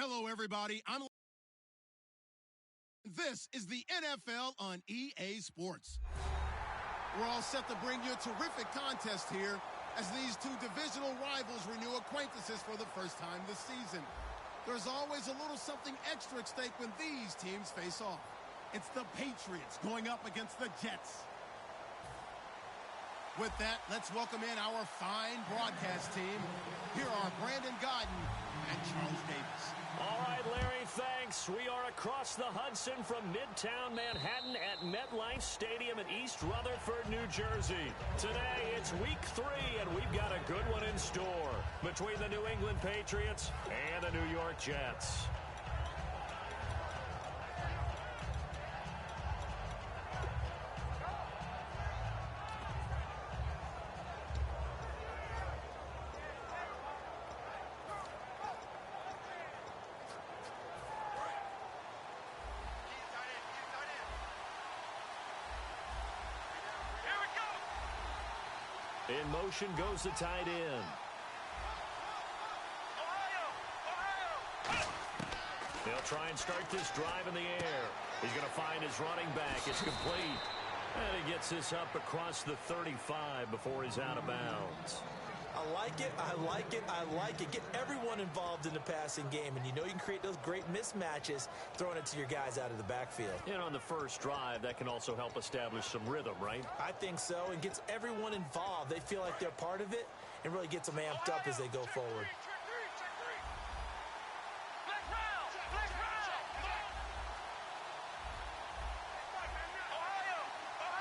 Hello, everybody. This is the NFL on EA Sports. We're all set to bring you a terrific contest here as these two divisional rivals renew acquaintances for the first time this season. There's always a little something extra at stake when these teams face off. It's the Patriots going up against the Jets. With that, let's welcome in our fine broadcast team. Here are Brandon Godden and Charles Davis. All right, Larry, thanks. We are across the Hudson from Midtown Manhattan at MetLife Stadium in East Rutherford, New Jersey. Today, it's week 3, and we've got a good one in store between the New England Patriots and the New York Jets. In motion goes the tight end. They'll try and start this drive in the air. He's going to find his running back. It's complete. And he gets this up across the 35 before he's out of bounds. I like it, I like it, I like it. Get everyone involved in the passing game, and you know you can create those great mismatches throwing it to your guys out of the backfield. And on the first drive, that can also help establish some rhythm, right? I think so, and gets everyone involved. They feel like they're part of it, and really gets them amped up as they go forward.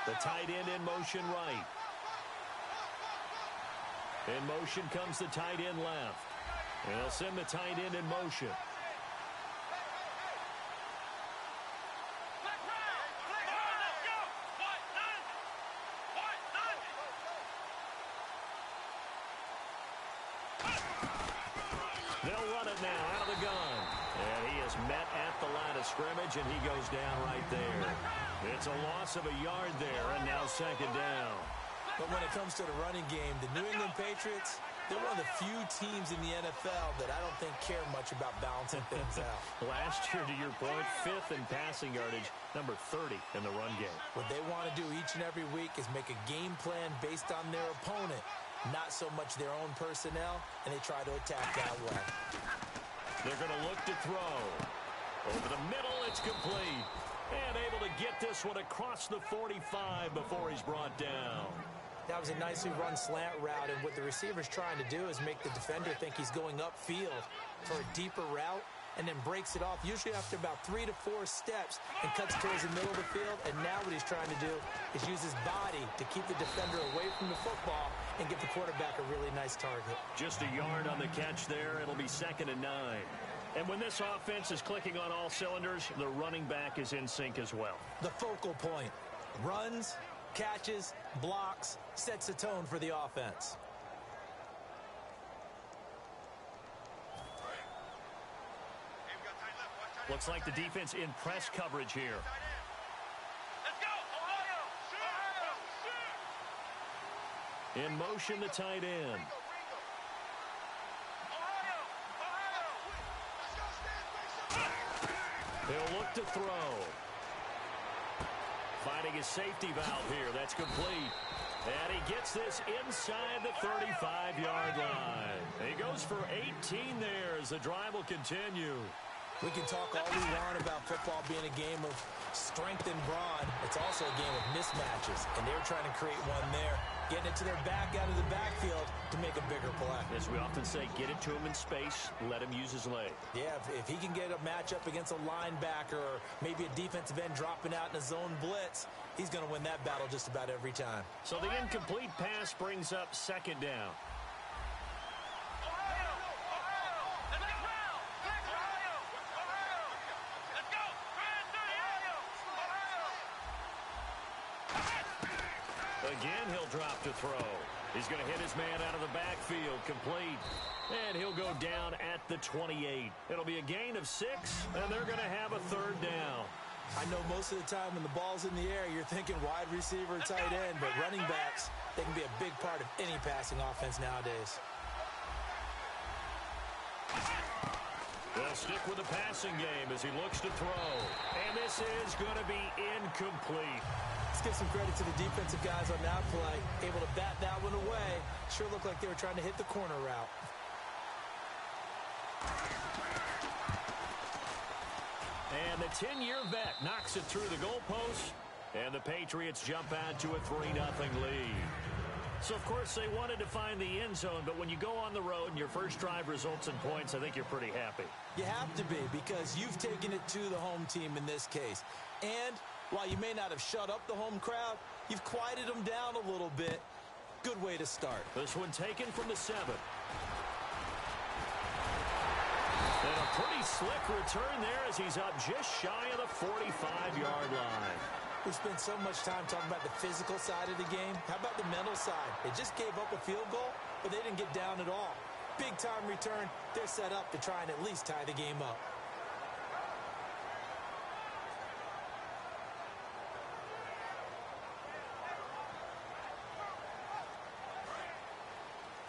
The tight end in motion right. In motion comes the tight end left. And they'll send the tight end in motion. They'll run it now out of the gun. And he is met at the line of scrimmage, and he goes down right there. It's a loss of a yard there, and now second down. But when it comes to the running game, the New England Patriots, they're one of the few teams in the NFL that I don't think care much about balancing things out. Last year, to your point, 5th in passing yardage, number 30 in the run game. What they want to do each and every week is make a game plan based on their opponent, not so much their own personnel, and they try to attack that way. They're going to look to throw. Over the middle, it's complete. And able to get this one across the 45 before he's brought down. That was a nicely run slant route, and what the receiver's trying to do is make the defender think he's going upfield for a deeper route, and then breaks it off, usually after about 3 to 4 steps, and cuts towards the middle of the field. And now what he's trying to do is use his body to keep the defender away from the football and give the quarterback a really nice target. Just a yard on the catch there. It'll be 2nd and 9. And when this offense is clicking on all cylinders, the running back is in sync as well. The focal point. Runs, catches, blocks, sets the tone for the offense. Looks like the defense in press coverage here. In motion, the tight end. He'll look to throw. Finding his safety valve here. That's complete. And he gets this inside the 35-yard line. He goes for 18 there as the drive will continue. We can talk all we want about football being a game of strength and brawn. It's also a game of mismatches, and they're trying to create one there, getting it to their back out of the backfield to make a bigger play. As we often say, get it to him in space, let him use his leg. Yeah, if he can get a matchup against a linebacker or maybe a defensive end dropping out in a zone blitz, he's going to win that battle just about every time. So the incomplete pass brings up 2nd down. Again, he'll drop to throw. He's going to hit his man out of the backfield, complete. And he'll go down at the 28. It'll be a gain of 6, and they're going to have a 3rd down. I know most of the time when the ball's in the air, you're thinking wide receiver, tight end, but running backs, they can be a big part of any passing offense nowadays. The They'll stick with the passing game as he looks to throw. And this is going to be incomplete. Let's give some credit to the defensive guys on that play. Able to bat that one away. Sure looked like they were trying to hit the corner route. And the 10-year vet knocks it through the goalpost. And the Patriots jump out to a 3-0 lead. So, of course, they wanted to find the end zone, but when you go on the road and your first drive results in points, I think you're pretty happy. You have to be, because you've taken it to the home team in this case. And while you may not have shut up the home crowd, you've quieted them down a little bit. Good way to start. This one taken from the 7. And a pretty slick return there as he's up just shy of the 45-yard line. We spent so much time talking about the physical side of the game. How about the mental side? They just gave up a field goal, but they didn't get down at all. Big-time return. They're set up to try and at least tie the game up.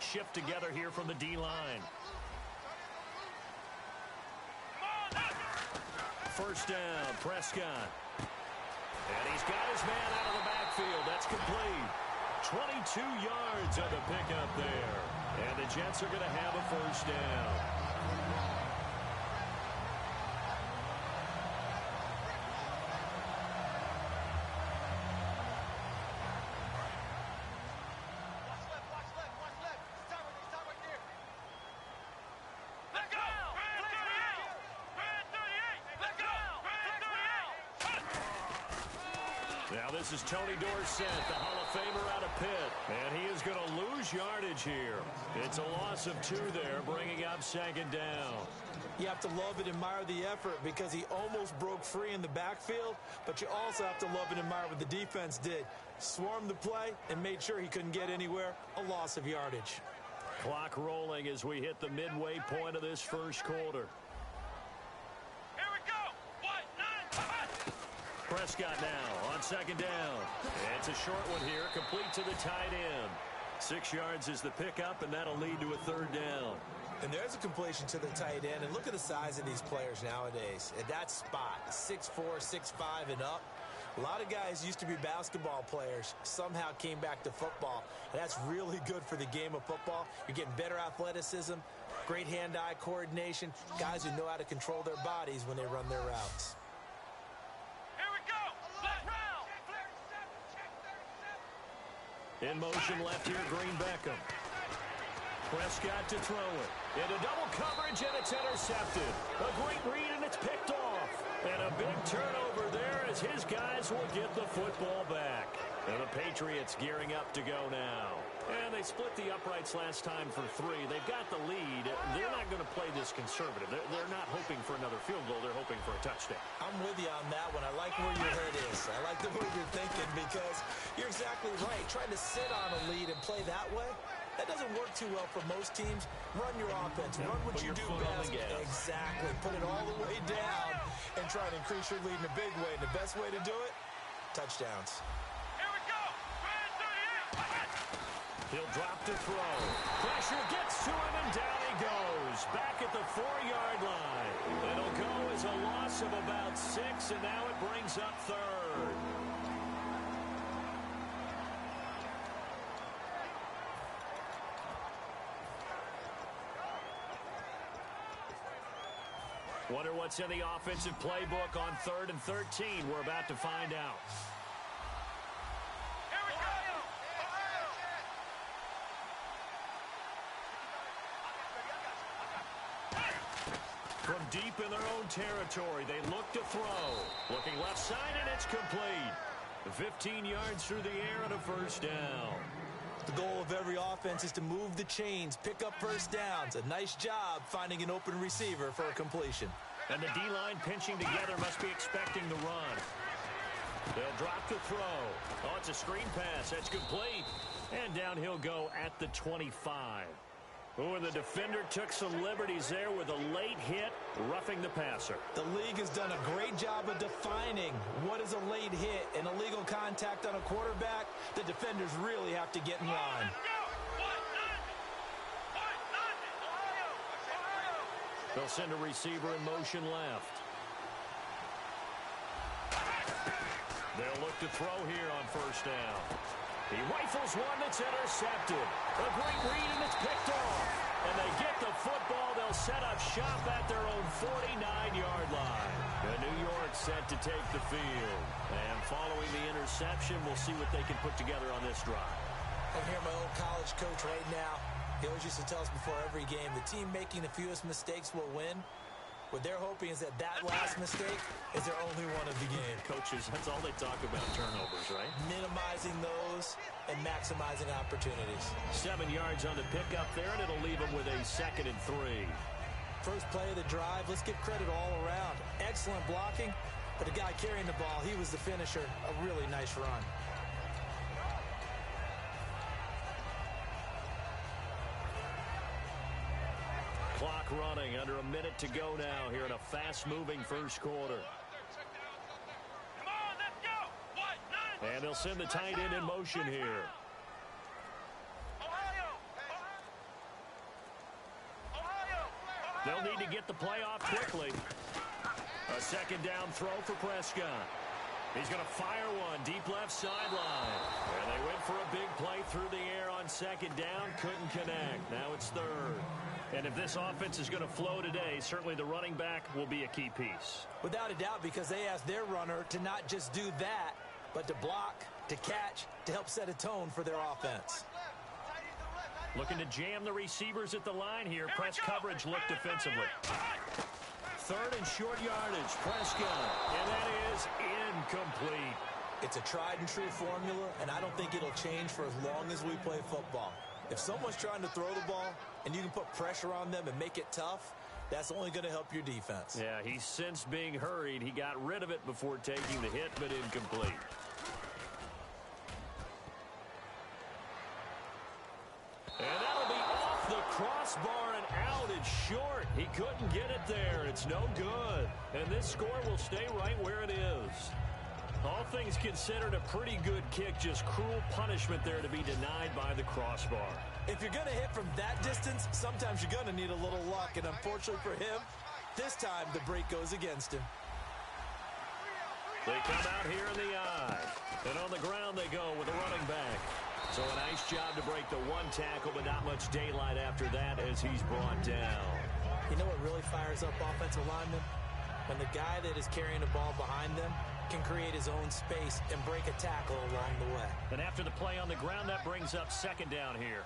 Shift together here from the D-line. First down, Prescott. And he's got his man out of the backfield. That's complete. 22 yards on the pickup there. And the Jets are going to have a first down. Now this is Tony Dorsett, the Hall of Famer out of Pitt. And he is going to lose yardage here. It's a loss of 2 there, bringing up second down. You have to love and admire the effort because he almost broke free in the backfield, but you also have to love and admire what the defense did. Swarmed the play and made sure he couldn't get anywhere. A loss of yardage. Clock rolling as we hit the midway point of this first quarter. Prescott now on second down. It's a short one here, complete to the tight end. 6 yards is the pickup, and that'll lead to a third down. And there's a completion to the tight end. And look at the size of these players nowadays. At that spot, 6'4", 6'5", and up. A lot of guys used to be basketball players, somehow came back to football. And that's really good for the game of football. You're getting better athleticism, great hand-eye coordination, guys who know how to control their bodies when they run their routes. In motion left here, Green Beckham. Prescott to throw it. Into double coverage, and it's intercepted. A great read, and it's picked off. And a big turnover there as his guys will get the football back. And the Patriots gearing up to go now. And they split the uprights last time for 3. They've got the lead. They're not going to play this conservative. They're not hoping for another field goal. They're hoping for a touchdown. I'm with you on that one. I like where your head is. I like the way you're thinking because you're exactly right. Trying to sit on a lead and play that way, that doesn't work too well for most teams. Run your offense. Run what you do best. Exactly. Put it all the way down and try to increase your lead in a big way. And the best way to do it, touchdowns. He'll drop to throw. Pressure gets to him, and down he goes. Back at the 4-yard line. It'll go as a loss of about 6, and now it brings up third. Wonder what's in the offensive playbook on 3rd and 13. We're about to find out. From deep in their own territory, they look to throw. Looking left side, and it's complete. 15 yards through the air and a first down. The goal of every offense is to move the chains, pick up first downs. A nice job finding an open receiver for a completion. And the D-line pinching together must be expecting the run. They'll drop to throw. Oh, it's a screen pass. That's complete. And down he'll go at the 25. Oh, and the defender took some liberties there with a late hit, roughing the passer. The league has done a great job of defining what is a late hit. An illegal contact on a quarterback, the defenders really have to get in line. They'll send a receiver in motion left. They'll look to throw here on first down. He rifles one that's intercepted. A great read, and it's picked off. And they get the football. They'll set up shop at their own 49-yard line. The New York set to take the field. And following the interception, we'll see what they can put together on this drive. I'm here, my old college coach right now. He always used to tell us before every game, the team making the fewest mistakes will win. What they're hoping is that last mistake is their only one of the game. Coaches, that's all they talk about, turnovers, right? Minimizing those and maximizing opportunities. 7 yards on the pickup there, and it'll leave them with a 2nd and 3. First play of the drive, let's give credit all around. Excellent blocking, but the guy carrying the ball, he was the finisher. A really nice run. Clock running, under a minute to go now here in a fast-moving first quarter. Come on, let's go. And they'll send the tight end in motion here. They'll need to get the play off quickly. A 2nd down throw for Prescott. He's going to fire one deep left sideline. And they went for a big play through the air on 2nd down. Couldn't connect. Now it's 3rd. And if this offense is going to flow today, certainly the running back will be a key piece. Without a doubt, because they asked their runner to not just do that, but to block, to catch, to help set a tone for their offense. Looking to jam the receivers at the line here. Press coverage look defensively. 3rd and short yardage. Prescott. And that is incomplete. It's a tried and true formula, and I don't think it'll change for as long as we play football. If someone's trying to throw the ball and you can put pressure on them and make it tough, that's only going to help your defense. Yeah, he sensed being hurried. He got rid of it before taking the hit, but incomplete. And that'll be off the crossbar and out. It's short. He couldn't get it there. It's no good. And this score will stay right where it is. All things considered, a pretty good kick. Just cruel punishment there to be denied by the crossbar. If you're going to hit from that distance, sometimes you're going to need a little luck. And unfortunately for him, this time the break goes against him. They come out here in the eye. And on the ground they go with a running back. So a nice job to break the one tackle, but not much daylight after that as he's brought down. You know what really fires up offensive linemen? When the guy that is carrying the ball behind them can create his own space and break a tackle along the way. And after the play on the ground, that brings up 2nd down here.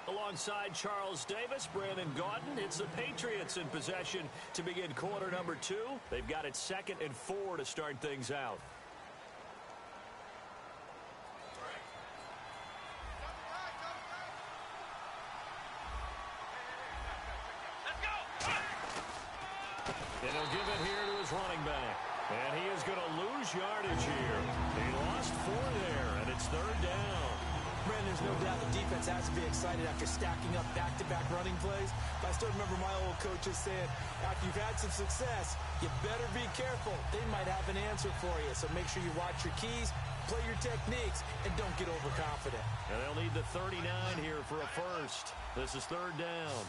Alongside Charles Davis, Brandon Gaudin, it's the Patriots in possession to begin quarter number 2. They've got it 2nd and 4 to start things out. And he'll give it here to his running back. And he is going to lose yardage here. He lost 4 there, and it's 3rd down. Brandon, there's no doubt the defense has to be excited after stacking up back-to-back running plays. But I still remember my old coaches saying, after you've had some success, you better be careful. They might have an answer for you. So make sure you watch your keys, play your techniques, and don't get overconfident. And they'll need the 39 here for a first. This is 3rd down.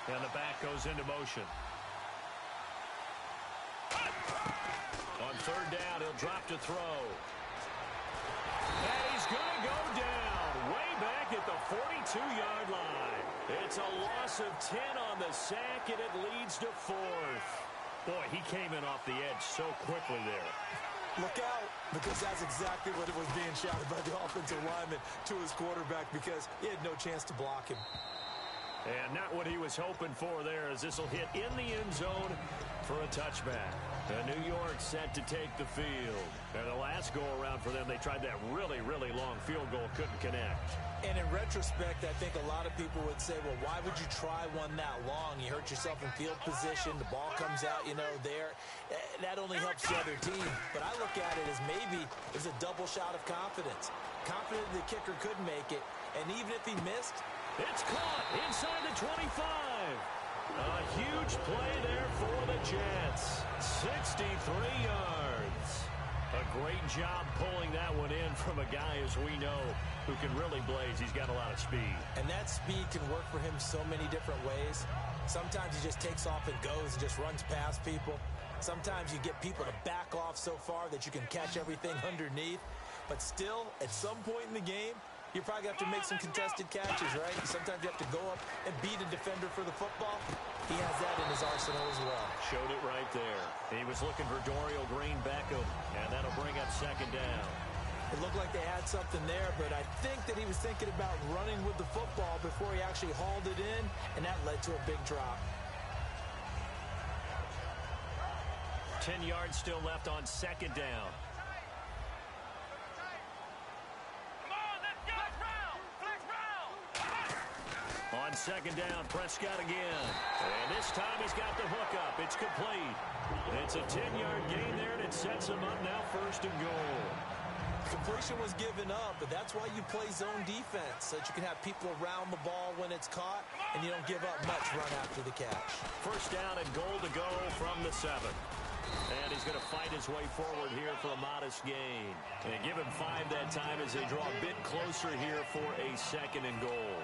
And the back goes into motion. On 3rd down, he'll drop to throw. And he's going to go down way back at the 42-yard line. It's a loss of 10 on the sack, and it leads to 4th. Boy, he came in off the edge so quickly there. Look out, because that's exactly what it was being shouted by the offensive lineman to his quarterback, because he had no chance to block him. And not what he was hoping for there, as this will hit in the end zone for a touchback. New York set to take the field. And the last go-around for them, they tried that really, really long field goal, couldn't connect. And in retrospect, I think a lot of people would say, well, why would you try one that long? You hurt yourself in field position. The ball comes out, there. That only helps the other team. But I look at it as maybe it's a double shot of confidence. Confident the kicker could make it. And even if he missed, it's caught inside the 25. A huge play there for the Jets. 63 yards. A great job pulling that one in from a guy, as we know, who can really blaze. He's got a lot of speed. And that speed can work for him so many different ways. Sometimes he just takes off and goes and just runs past people. Sometimes you get people to back off so far that you can catch everything underneath. But still, at some point in the game, you probably have to make some contested catches, right? Sometimes you have to go up and beat a defender for the football. He has that in his arsenal as well. Showed it right there. He was looking for Dorial Green-Beckham, and that'll bring up second down. It looked like they had something there, but I think that he was thinking about running with the football before he actually hauled it in, and that led to a big drop. 10 yards still left on second down. On second down, Prescott again. And this time he's got the hook up. It's complete. It's a 10-yard gain there, and it sets him up now first and goal. Completion was given up, but that's why you play zone defense, so that you can have people around the ball when it's caught, and you don't give up much run after the catch. First down and goal to go from the 7. And he's going to fight his way forward here for a modest gain. And give him 5 that time as they draw a bit closer here for a second and goal.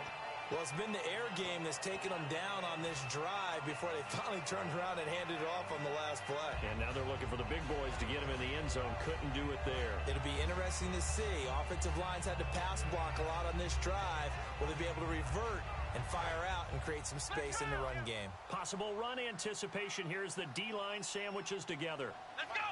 Well, it's been the air game that's taken them down on this drive before they finally turned around and handed it off on the last play. And now they're looking for the big boys to get him in the end zone. Couldn't do it there. It'll be interesting to see. Offensive lines had to pass block a lot on this drive. Will they be able to revert and fire out and create some space in the run game? Possible run anticipation here as the D-line sandwiches together. Let's go!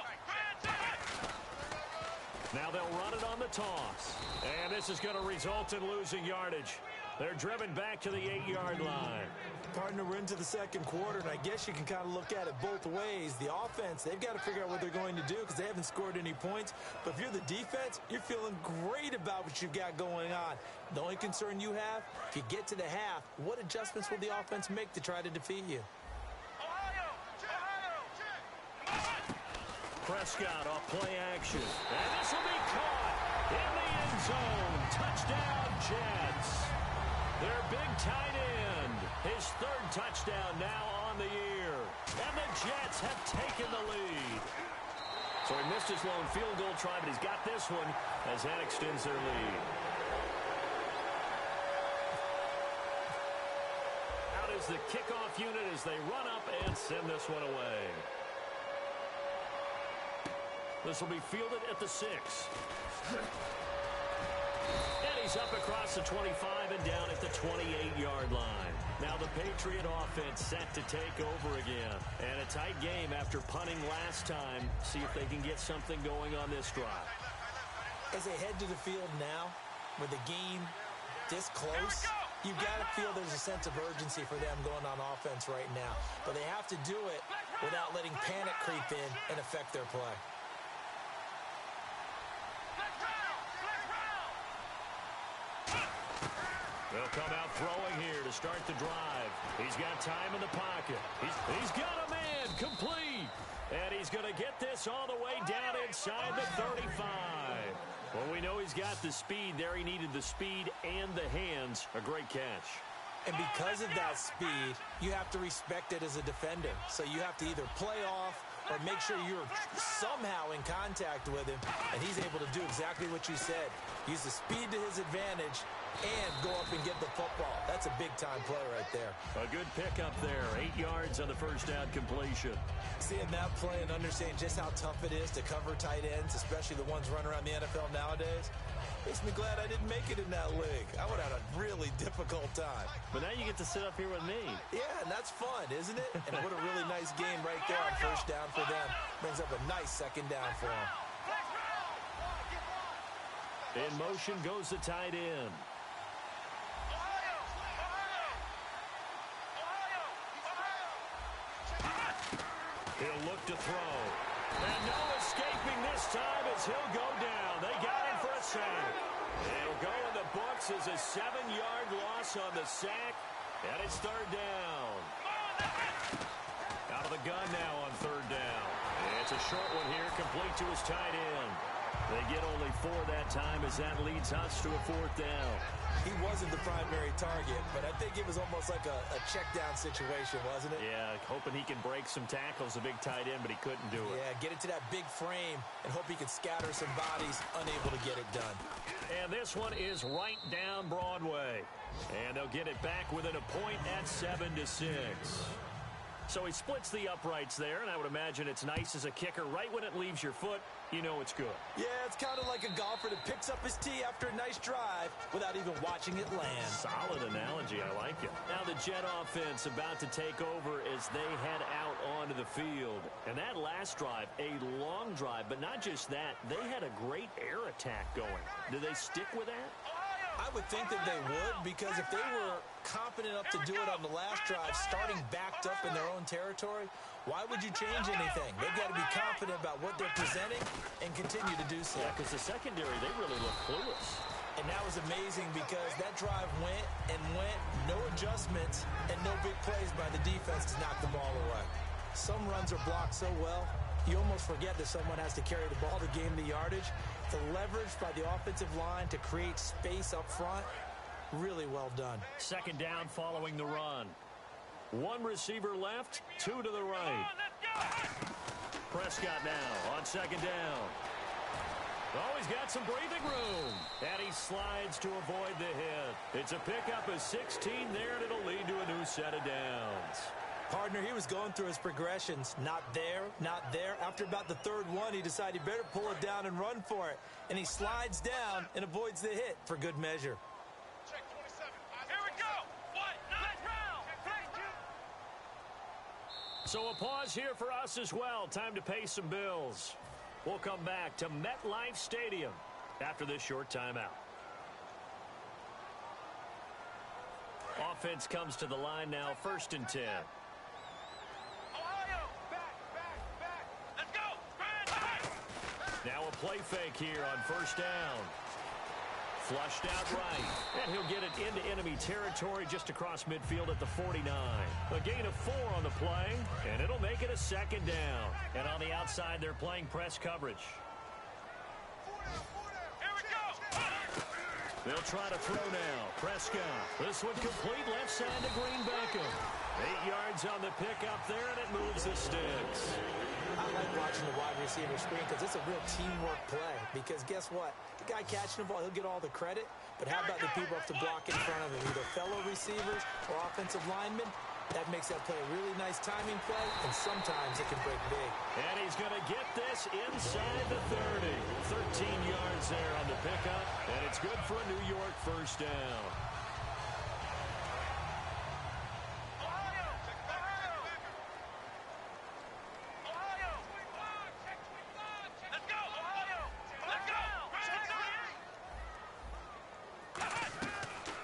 Now they'll run it on the toss. And this is going to result in losing yardage. They're driven back to the 8-yard line. Partner, we're into the second quarter, and I guess you can kind of look at it both ways. The offense, they've got to figure out what they're going to do because they haven't scored any points. But if you're the defense, you're feeling great about what you've got going on. The only concern you have, if you get to the half, what adjustments will the offense make to try to defeat you? Prescott off play action. And this will be caught in the end zone. Touchdown, Jets. Their big tight end. His 3rd touchdown now on the year. And the Jets have taken the lead. So he missed his lone field goal try, but he's got this one as that extends their lead. Out is the kickoff unit as they run up and send this one away. This will be fielded at the 6. And he's up across the 25 and down at the 28-yard line. Now the Patriot offense set to take over again. And a tight game after punting last time. See if they can get something going on this drive. As they head to the field now, with the game this close, you've got to feel there's a sense of urgency for them going on offense right now. But they have to do it without letting panic creep in and affect their play. They'll come out throwing here to start the drive. He's got time in the pocket. He's got a man complete. And he's going to get this all the way down inside the 35. Well, we know he's got the speed there. He needed the speed and the hands. A great catch. And because of that speed, you have to respect it as a defender. So you have to either play off or make sure you're somehow in contact with him. And he's able to do exactly what you said. Use the speed to his advantage and go up and get the football. That's a big-time play right there. A good pickup there. 8 yards on the first down completion. Seeing that play and understanding just how tough it is to cover tight ends, especially the ones running around the NFL nowadays, makes me glad I didn't make it in that league. I would have had a really difficult time. But now you get to sit up here with me. Yeah, and that's fun, isn't it? And what a really nice game right there on first down for them. Brings up a nice second down for them. In motion goes the tight end. He'll look to throw. And no escaping this time as he'll go down. They got him for a sack. It'll go in the books as a 7-yard loss on the sack. And it's third down. Out of the gun now on third down. It's a short one here, complete to his tight end. They get only 4 that time as that leads us to a 4th down. He wasn't the primary target, but I think it was almost like a check down situation, wasn't it? Yeah, hoping he can break some tackles, a big tight end, but he couldn't do it. Yeah, get into that big frame and hope he can scatter some bodies, unable to get it done. And this one is right down Broadway. And they'll get it back within a point at 7-6. So he splits the uprights there, and I would imagine it's nice as a kicker. Right when it leaves your foot, you know it's good. Yeah, it's kind of like a golfer that picks up his tee after a nice drive without even watching it land. Solid analogy. I like it. Now the Jet offense about to take over as they head out onto the field. And that last drive, a long drive, but not just that. They had a great air attack going. Do they stick with that? I would think that they would, because if they were confident enough to do it on the last drive, starting backed up in their own territory, why would you change anything? They've got to be confident about what they're presenting and continue to do so. Yeah, because the secondary, they really look clueless. And that was amazing because that drive went and went, no adjustments, and no big plays by the defense to knock the ball away. Some runs are blocked so well, you almost forget that someone has to carry the ball to gain the yardage. The leverage by the offensive line to create space up front, really well done. 2nd down following the run. 1 receiver left, 2 to the right. Prescott now on 2nd down. Oh, he's got some breathing room. And he slides to avoid the hit. It's a pickup of 16 there, and it'll lead to a new set of downs. Partner, he was going through his progressions. Not there, not there. After about the 3rd one, he decided he better pull it down and run for it. And he slides down and avoids the hit for good measure. Check 27. Here we go. What? Nice round. So a pause here for us as well. Time to pay some bills. We'll come back to MetLife Stadium after this short timeout. Offense comes to the line now, 1st and 10. Ohio. Back. Let's go. Now a play fake here on 1st down. Flushed out right. And he'll get it into enemy territory just across midfield at the 49. A gain of 4 on the play, and it'll make it a 2nd down. And on the outside, they're playing press coverage. Here we go. They'll try to throw now. Prescott. This one complete left side to Green Beckham. 8 yards on the pickup there, and it moves the sticks. I like watching the wide receiver screen because it's a real teamwork play. Because guess what? The guy catching the ball, he'll get all the credit. But how about the people have to block in front of him, either fellow receivers or offensive linemen? That makes that play a really nice timing play, and sometimes it can break big. And he's going to get this inside the 30. 13 yards there on the pickup, and it's good for a New York 1st down.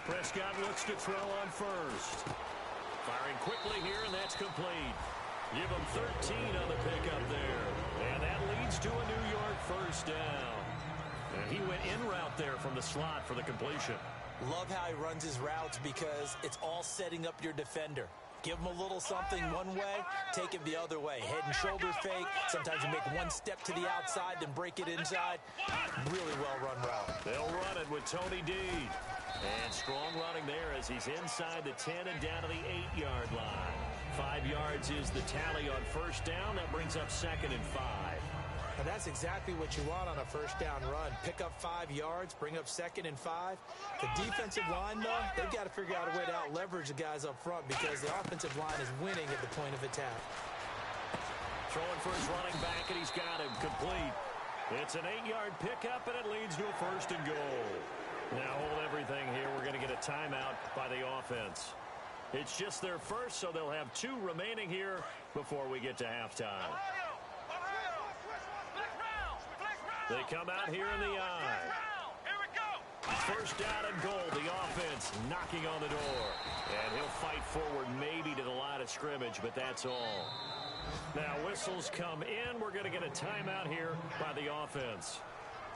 Prescott looks to throw on 1st. Firing quickly here, and that's complete. Give him 13 on the pickup there. And that leads to a New York 1st down. And he went in route there from the slot for the completion. Love how he runs his routes because it's all setting up your defender. Give him a little something one way, take it the other way. Head and shoulder fake. Sometimes you make one step to the outside, then break it inside. Really well-run route. They'll run it with Tony D. And strong running there as he's inside the 10 and down to the 8-yard line. 5 yards is the tally on 1st down. That brings up 2nd and 5. And that's exactly what you want on a 1st down run. Pick up 5 yards, bring up 2nd and 5. The defensive line, though, they've got to figure out a way to out-leverage the guys up front because the offensive line is winning at the point of attack. Throwing for his running back, and he's got him complete. It's an 8-yard pickup, and it leads to a 1st and goal. Now hold everything here. We're going to get a timeout by the offense. It's just their first, so they'll have 2 remaining here before we get to halftime. They come out here in the eye. Here we go. 1st down and goal. The offense knocking on the door. And he'll fight forward maybe to the line of scrimmage, but that's all. Now whistles come in. We're going to get a timeout here by the offense.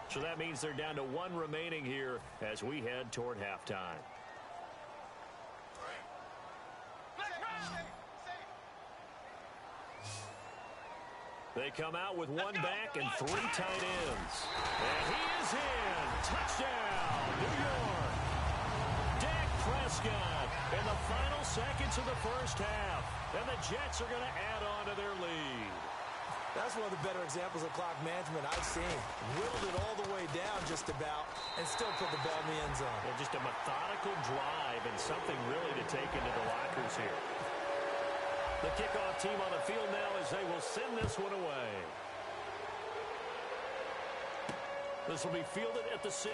So that means they're down to 1 remaining here as we head toward halftime. They come out with one back and 3 tight ends. And he is in. Touchdown, New York. Dak Prescott in the final seconds of the first half. And the Jets are going to add on to their lead. That's one of the better examples of clock management I've seen. Whittled it all the way down just about and still put the ball in the end zone. Yeah, just a methodical drive and something really to take into the lockers here. The kickoff team on the field now as they will send this one away. This will be fielded at the 6.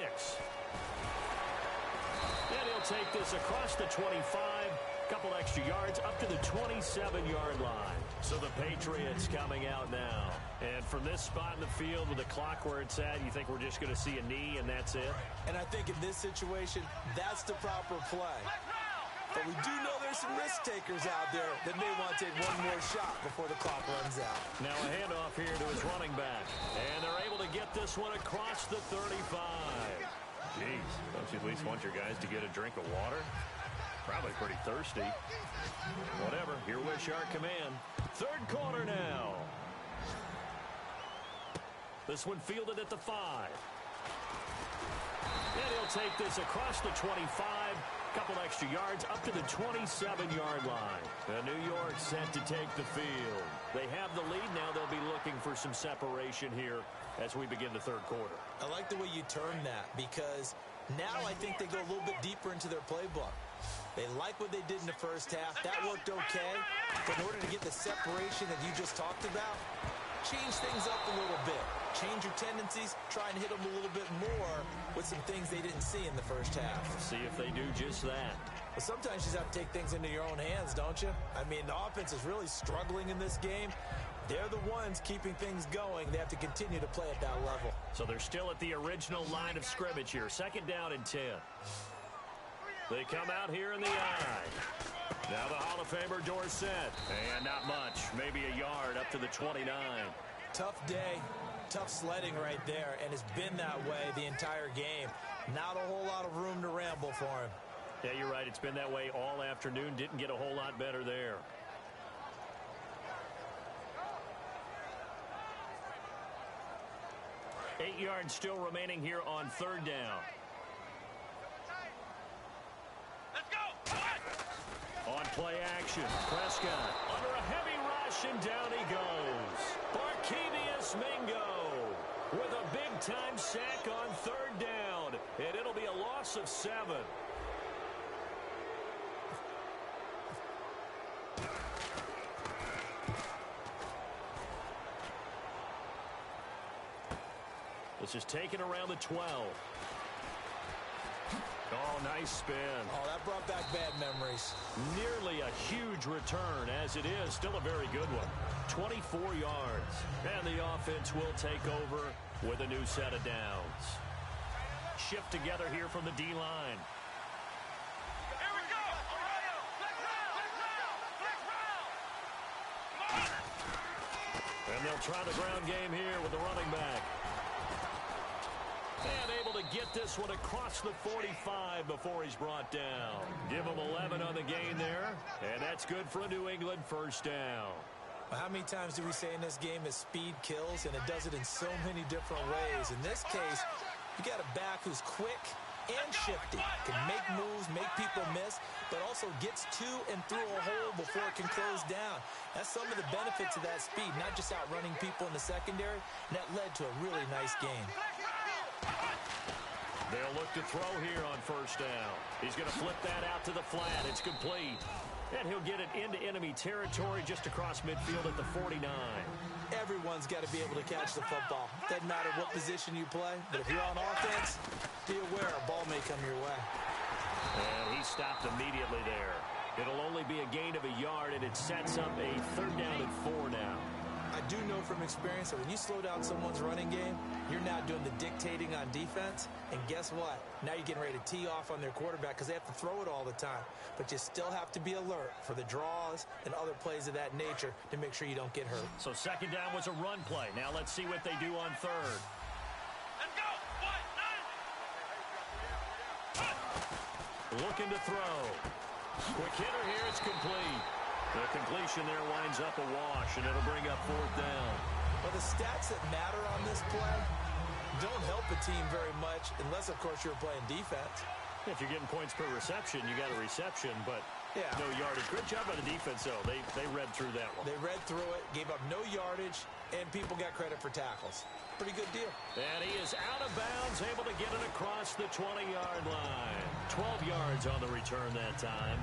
And he'll take this across the 25. Couple extra yards up to the 27-yard line. So the Patriots coming out now. And from this spot in the field with the clock where it's at, you think we're just going to see a knee and that's it? And I think in this situation, that's the proper play. But we do know there's some risk takers out there that may want to take one more shot before the clock runs out. Now a handoff here to his running back. And they're able to get this one across the 35. Jeez, don't you at least want your guys to get a drink of water? Probably pretty thirsty. Whatever, your wish, our command. Third quarter now. This one fielded at the 5. And he'll take this across the 25. Couple extra yards up to the 27-yard line. New York set to take the field. They have the lead now. They'll be looking for some separation here as we begin the third quarter. I like the way you term that because now I think they go a little bit deeper into their playbook. They like what they did in the first half. That worked okay. But in order to get the separation that you just talked about, change things up a little bit. Change your tendencies. Try and hit them a little bit more with some things they didn't see in the first half. See if they do just that. But sometimes you just have to take things into your own hands, don't you? I mean, the offense is really struggling in this game. They're the ones keeping things going. They have to continue to play at that level. So they're still at the original line of scrimmage here. 2nd down and 10. They come out here in the eye. Now the Hall of Famer Dorsett. And not much. Maybe a yard up to the 29. Tough day. Tough sledding right there. And it's been that way the entire game. Not a whole lot of room to ramble for him. Yeah, you're right. It's been that way all afternoon. Didn't get a whole lot better there. Eight yards still remaining here on 3rd down. On play action, Prescott under a heavy rush, and down he goes. Barkevious Mingo with a big-time sack on 3rd down, and it'll be a loss of 7. This is taken around the 12. Oh, nice spin. Oh, that brought back bad memories. Nearly a huge return, as it is. Still a very good one. 24 yards. And the offense will take over with a new set of downs. Shift together here from the D-line. Here we go. And they'll try the ground game here with the running back. And able to get this one across the 45 before he's brought down. Give him 11 on the gain there. And that's good for a New England 1st down. Well, how many times do we say in this game that speed kills, and it does it in so many different ways? In this case, you got a back who's quick and shifty, can make moves, make people miss, but also gets to and through a hole before it can close down. That's some of the benefits of that speed, not just outrunning people in the secondary, and that led to a really nice game. They'll look to throw here on 1st down. He's going to flip that out to the flat. It's complete. And he'll get it into enemy territory just across midfield at the 49. Everyone's got to be able to catch the football. Doesn't matter what position you play, but if you're on offense, be aware a ball may come your way. And he stopped immediately there. It'll only be a gain of a yard, and it sets up a 3rd down and 4 now. I do know from experience that when you slow down someone's running game, you're now doing the dictating on defense. And guess what? Now you're getting ready to tee off on their quarterback because they have to throw it all the time. But you still have to be alert for the draws and other plays of that nature to make sure you don't get hurt. So 2nd down was a run play. Now let's see what they do on 3rd. Let's go. 1, 9. Looking to throw. Quick hitter here. It's complete. The completion there winds up a wash, and it'll bring up 4th down. Well, the stats that matter on this play don't help a team very much unless, of course, you're playing defense. If you're getting points per reception, you got a reception, but yeah, no yardage. Good job by the defense, though. They read through that one. They read through it, gave up no yardage, and people got credit for tackles. Pretty good deal. And he is out of bounds, able to get it across the 20-yard line. 12 yards on the return that time.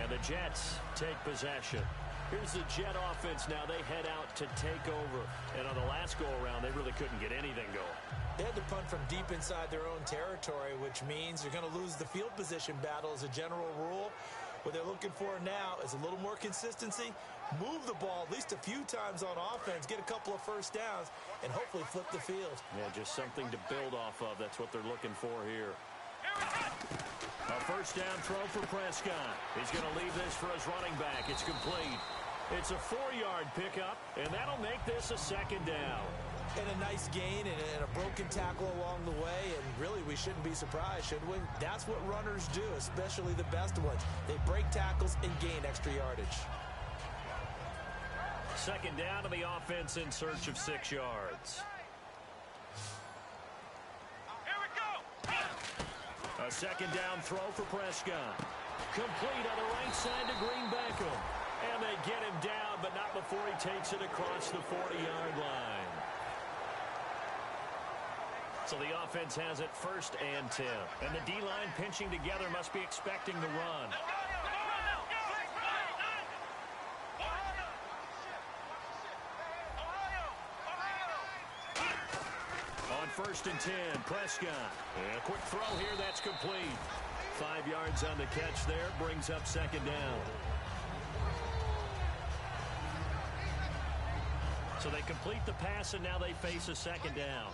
And the Jets take possession. Here's the Jet offense now. They head out to take over. And on the last go-around, they really couldn't get anything going. They had to punt from deep inside their own territory, which means they're going to lose the field position battle as a general rule. What they're looking for now is a little more consistency, move the ball at least a few times on offense, get a couple of first downs, and hopefully flip the field. Yeah, just something to build off of. That's what they're looking for here. A first down throw for Prescott. He's going to leave this for his running back. It's complete. It's a 4-yard pickup, and that'll make this a second down. And a nice gain and a broken tackle along the way, and really we shouldn't be surprised, should we? That's what runners do, especially the best ones. They break tackles and gain extra yardage. Second down to the offense in search of 6 yards. Here we go. A second down throw for Prescott. Complete on the right side to Green Beckham. And they get him down, but not before he takes it across the 40-yard line. So the offense has it 1st and 10. And the D-line pinching together must be expecting the run. On 1st and 10, Prescott. And a quick throw here, that's complete. 5 yards on the catch there, brings up second down. So they complete the pass, and now they face a second down.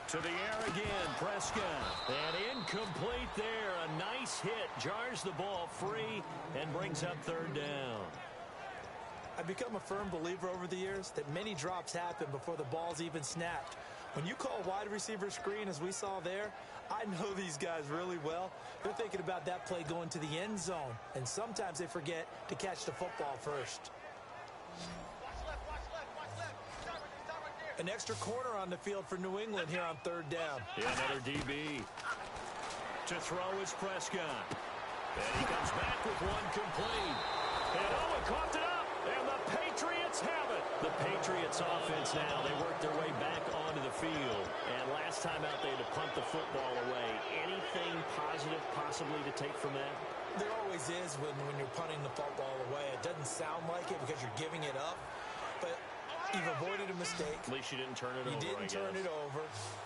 To the air again, Prescott. And incomplete there. A nice hit. Jars the ball free and brings up 3rd down. I've become a firm believer over the years that many drops happen before the ball's even snapped. When you call a wide receiver screen, as we saw there, I know these guys really well. They're thinking about that play going to the end zone, and sometimes they forget to catch the football first. An extra corner on the field for New England here on 3rd down. Yeah, another DB. To throw is Prescott. And he comes back with one complete. And Owen coughed it up, and the Patriots have it. The Patriots offense now, they work their way back onto the field. And last time out, they had to punt the football away. Anything positive possibly to take from that? There always is when you're punting the football away. It doesn't sound like it because you're giving it up, but you've avoided a mistake. At least you didn't turn it over. You didn't turn it over,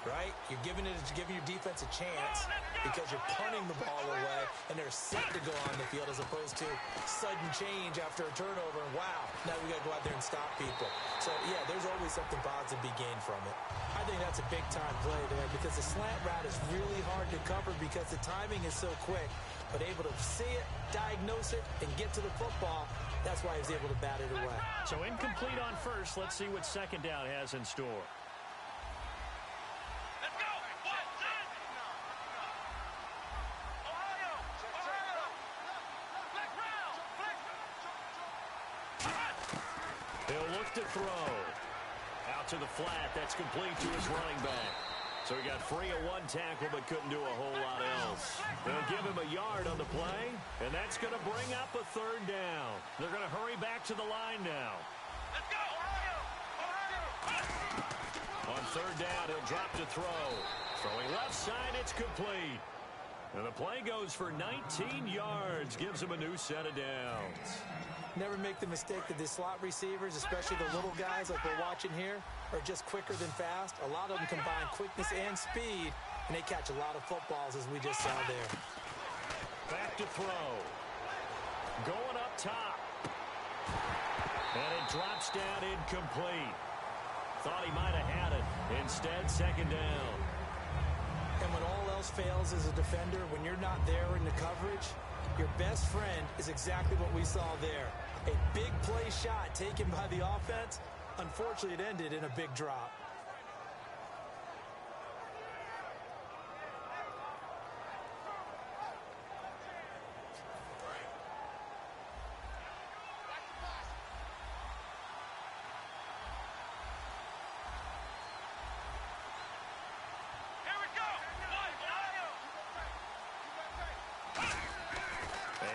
right? You're giving your defense a chance because you're punting the ball away, and they're set to go on the field as opposed to sudden change after a turnover. And wow, now we got to go out there and stop people. So yeah, there's always something positive to be gained from it. I think that's a big time play there because the slant route is really hard to cover because the timing is so quick. But able to see it, diagnose it, and get to the football, that's why he was able to bat it away. So incomplete on 1st. Let's see what 2nd down has in store. Let's go. Ohio. He'll look to throw. Out to the flat. That's complete to his running back. So he got free of one tackle but couldn't do a whole lot else. They'll give him a yard on the play, and that's going to bring up a 3rd down. They're going to hurry back to the line now. Let's go. On 3rd down, he'll drop to throw. Throwing left side, it's complete. And the play goes for 19 yards, gives him a new set of downs. Never make the mistake that the slot receivers, especially the little guys like we're watching here, are just quicker than fast. A lot of them combine quickness and speed, and they catch a lot of footballs, as we just saw there. Back to throw. Going up top. And it drops down incomplete. Thought he might have had it. Instead, 2nd down. And when all else fails as a defender, when you're not there in the coverage, your best friend is exactly what we saw there. A big play shot taken by the offense. Unfortunately, it ended in a big drop.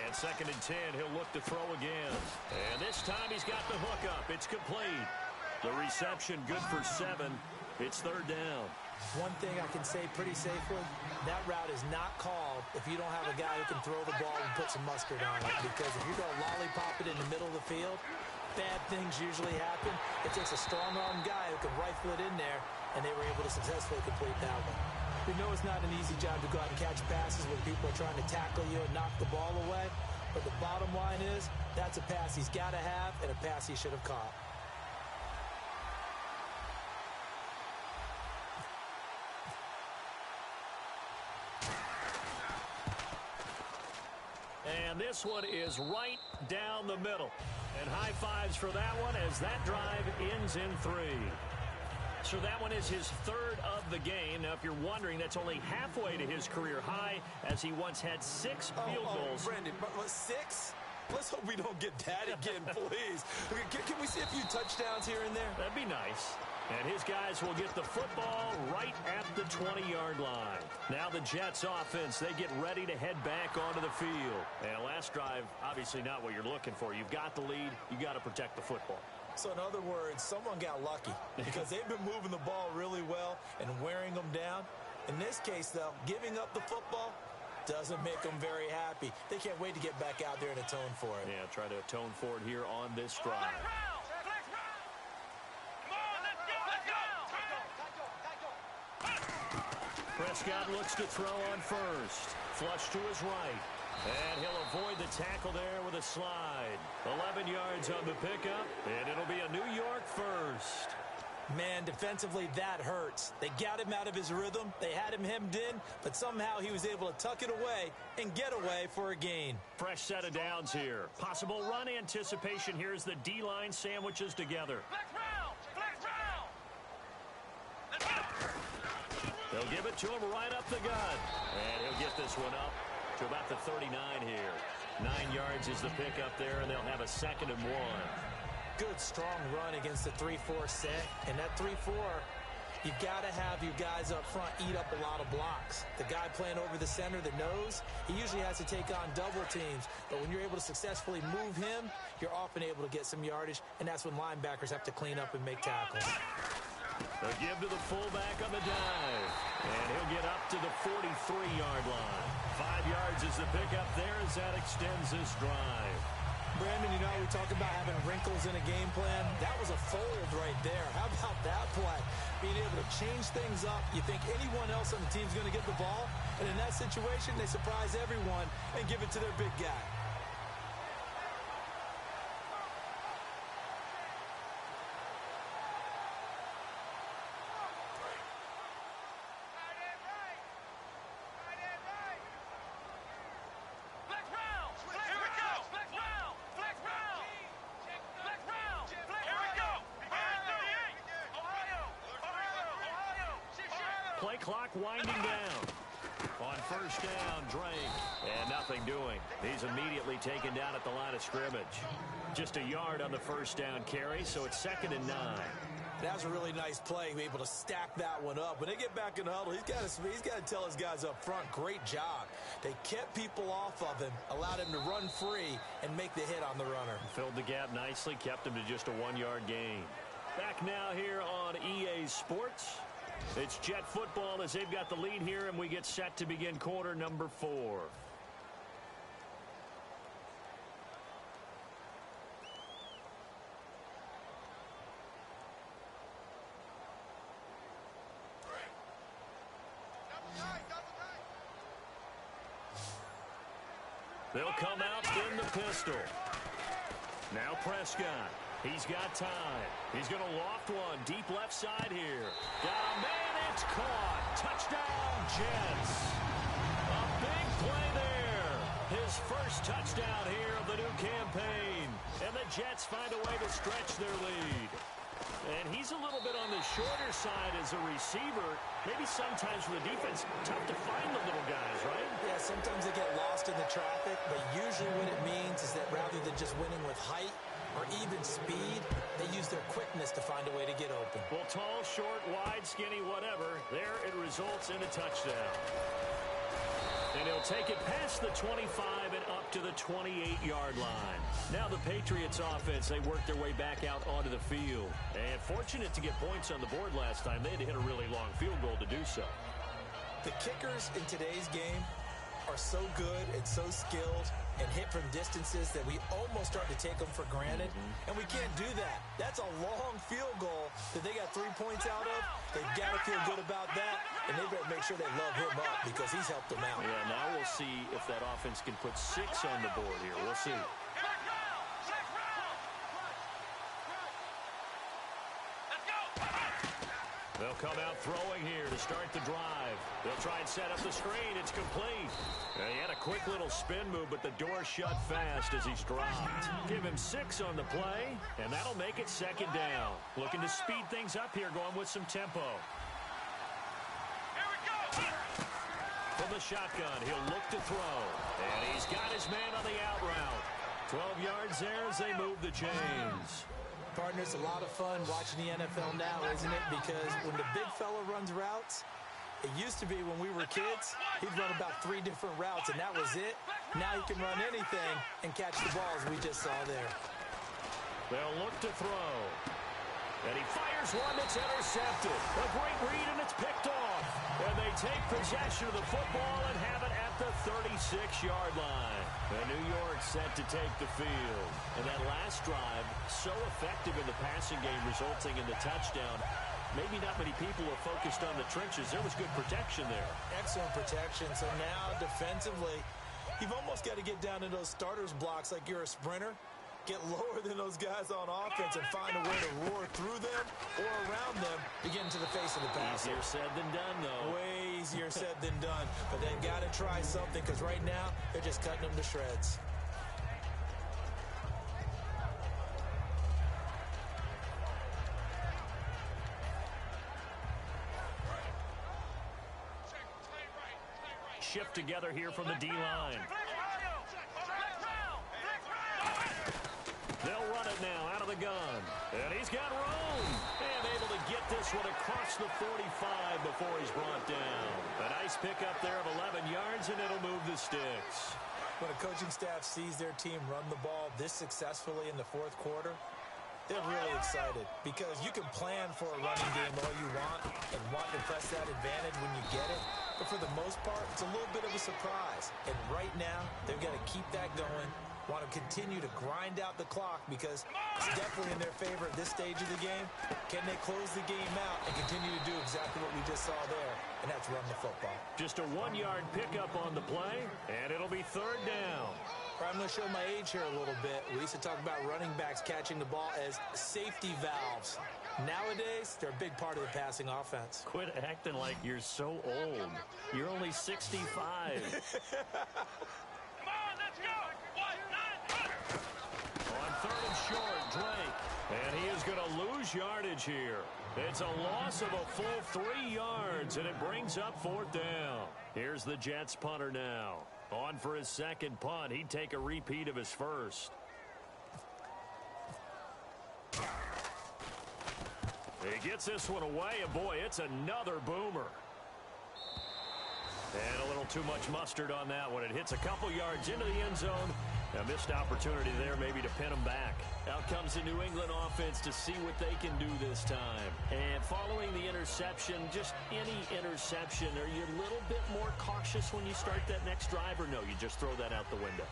And 2nd and 10, he'll look to throw again. And this time he's got the hook up. It's complete. The reception good for 7. It's 3rd down. One thing I can say pretty safely, that route is not called if you don't have a guy who can throw the ball and put some mustard on it. Because if you're going to lollipop it in the middle of the field, bad things usually happen. It takes a strong-armed guy who can rifle it in there, and they were able to successfully complete that one. We know it's not an easy job to go out and catch passes when people are trying to tackle you and knock the ball away. But the bottom line is, that's a pass he's got to have and a pass he should have caught. And this one is right down the middle. And high fives for that one as that drive ends in 3. So that one is his 3rd of the game. Now, if you're wondering, that's only halfway to his career high, as he once had 6 field goals. Brandon, 6? Let's hope we don't get that again, please. Can we see a few touchdowns here and there? That'd be nice. And his guys will get the football right at the 20-yard line. Now the Jets offense, they get ready to head back onto the field. And last drive, obviously not what you're looking for. You've got the lead. You got to protect the football. So in other words, someone got lucky because they've been moving the ball really well and wearing them down. In this case, though, giving up the football doesn't make them very happy. They can't wait to get back out there and atone for it. Yeah, try to atone for it here on this drive. Prescott looks to throw on first. Flush to his right. And he'll avoid the tackle there with a slide. 11 yards on the pickup, and it'll be a New York first. Man, defensively, that hurts. They got him out of his rhythm. They had him hemmed in, but somehow he was able to tuck it away and get away for a gain. Fresh set of downs here. Possible run anticipation here as the D-line sandwiches together. They'll give it to him right up the gut. And he'll get this one up to about the 39 here. 9 yards is the pickup there, and they'll have a 2nd and 1. Good, strong run against the 3-4 set. And that 3-4, you've got to have your guys up front eat up a lot of blocks. The guy playing over the center, the nose, he usually has to take on double teams. But when you're able to successfully move him, you're often able to get some yardage, and that's when linebackers have to clean up and make tackles. They'll give to the fullback on the dive. And he'll get up to the 43-yard line. 5 yards is the pickup there as that extends this drive. Brandon, you know, we talk about having wrinkles in a game plan. That was a fold right there. How about that play? Being able to change things up. You think anyone else on the team's going to get the ball? And in that situation, they surprise everyone and give it to their big guy. Play clock winding down. On first down, Drake. And nothing doing. He's immediately taken down at the line of scrimmage. Just a yard on the first down carry, so it's 2nd and 9. That was a really nice play, able to stack that one up. When they get back in the huddle, he's got to tell his guys up front, great job. They kept people off of him, allowed him to run free, and make the hit on the runner. Filled the gap nicely, kept him to just a 1-yard gain. Back now here on EA Sports. It's Jet football as they've got the lead here, and we get set to begin quarter number 4. They'll come out in the pistol. Now Prescott. He's got time. He's going to loft one deep left side here. Got a man. It's caught. Touchdown, Jets. A big play there. His first touchdown here of the new campaign. And the Jets find a way to stretch their lead. And he's a little bit on the shorter side as a receiver. Maybe sometimes for the defense, tough to find the little guys, right? Yeah, sometimes they get lost in the traffic, but usually what it means is that rather than just winning with height or even speed, they use their quickness to find a way to get open. Well, tall, short, wide, skinny, whatever, there it results in a touchdown. And he'll take it past the 25 and up to the 28-yard line. Now the Patriots offense, they work their way back out onto the field. And fortunate to get points on the board last time. They had to hit a really long field goal to do so. The kickers in today's game are so good and so skilled and hit from distances that we almost start to take them for granted. And we can't do that. That's a long field goal that they got 3 points out of. They've got to feel good about that, and they better make sure they love him up because he's helped them out. Yeah, now we'll see if that offense can put 6 on the board here. We'll see. They'll come out throwing here to start the drive. They'll try and set up the screen. It's complete. He had a quick little spin move, but the door shut fast as he's dropped. Give him 6 on the play, and that'll make it 2nd down. Looking to speed things up here, going with some tempo. Here we go. From the shotgun, he'll look to throw. And he's got his man on the out route. 12 yards there as they move the chains. Partner, it's a lot of fun watching the NFL now, isn't it? Because when the big fella runs routes, it used to be when we were kids, he'd run about 3 different routes, and that was it. Now he can run anything and catch the balls we just saw there. They'll look to throw. And he fires one that's intercepted. A great read, and it's picked off. And they take possession of the football and have it at the 36-yard line. And New York set to take the field. And that last drive, so effective in the passing game, resulting in the touchdown. Maybe not many people are focused on the trenches. There was good protection there. Excellent protection. So now, defensively, you've almost got to get down to those starters blocks like you're a sprinter. Get lower than those guys on offense and find a way to roar through them or around them to get into the face of the passer. Easier said than done, though. Way easier said than done. But they've got to try something because right now they're just cutting them to shreds. Shift together here from the D-line. They'll run it now out of the gun. And he's got room. And able to get this one across the 45 before he's brought down. A nice pickup there of 11 yards, and it'll move the sticks. When a coaching staff sees their team run the ball this successfully in the 4th quarter, they're really excited because you can plan for a running game all you want and want to press that advantage when you get it. But for the most part, it's a little bit of a surprise. And right now, they've got to keep that going. Want to continue to grind out the clock because it's definitely in their favor at this stage of the game. Can they close the game out and continue to do exactly what we just saw there? And that's run the football. Just a 1-yard pickup on the play, and it'll be 3rd down. I'm going to show my age here a little bit. We used to talk about running backs catching the ball as safety valves. Nowadays, they're a big part of the passing offense. Quit acting like you're so old. You're only 65. Come on, let's go. 1-9. On 3rd and short, Drake. And he is going to lose yardage here. It's a loss of a full 3 yards, and it brings up 4th down. Here's the Jets punter now. On for his 2nd punt. He'd take a repeat of his first. He gets this one away, and boy, it's another boomer. And a little too much mustard on that one. It hits a couple yards into the end zone. A missed opportunity there maybe to pin them back. Out comes the New England offense to see what they can do this time. And following the interception, just any interception, are you a little bit more cautious when you start that next drive, or no, you just throw that out the window?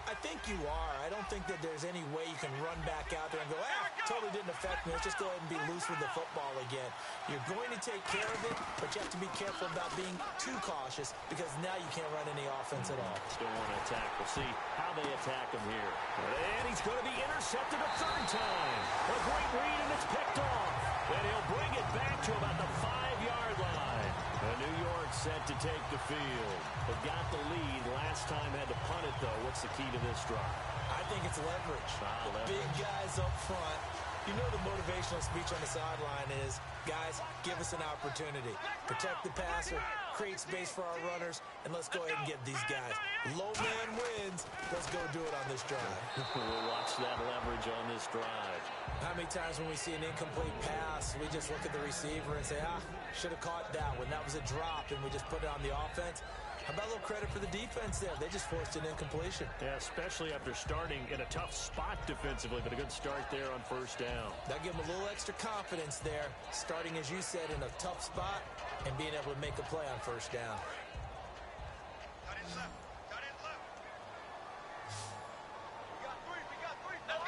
I think you are. I don't think that there's any way you can run back out there and go, totally didn't affect me. Let's just go ahead and be loose with the football again. You're going to take care of it, but you have to be careful about being too cautious because now you can't run any offense at all. Still want to attack. We'll see how they attack him here. And he's going to be intercepted a 3rd time. A great read, and it's picked off. And he'll bring it back to about the 5-yard line. And New York set to take the field. They got the lead. Last time had to punt it, though. What's the key to this drive? I think it's leverage. Leverage. Big guys up front. You know the motivational speech on the sideline is, guys, give us an opportunity. Protect the passer, create space for our runners, and let's go ahead and get these guys. Low man wins. Let's go do it on this drive. We'll watch that leverage on this drive. How many times when we see an incomplete pass, we just look at the receiver and say, should have caught that one. That was a drop, and we just put it on the offense. How about a little credit for the defense there? They just forced an incompletion. Yeah, especially after starting in a tough spot defensively, but a good start there on first down. That'll give them a little extra confidence there, starting, as you said, in a tough spot and being able to make a play on first down. Cut in left. Cut in left. We got three. Let's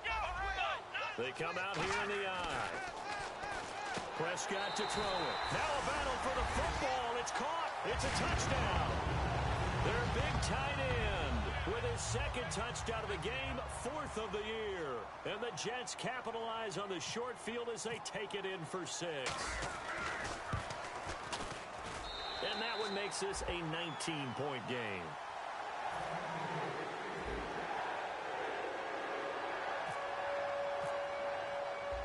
go. They come out here in the eye. Prescott to throw it. Now a battle for the football. It's caught. It's a touchdown. Their big tight end with his second touchdown of the game, 4th of the year. And the Jets capitalize on the short field as they take it in for 6. And that one makes this a 19-point game.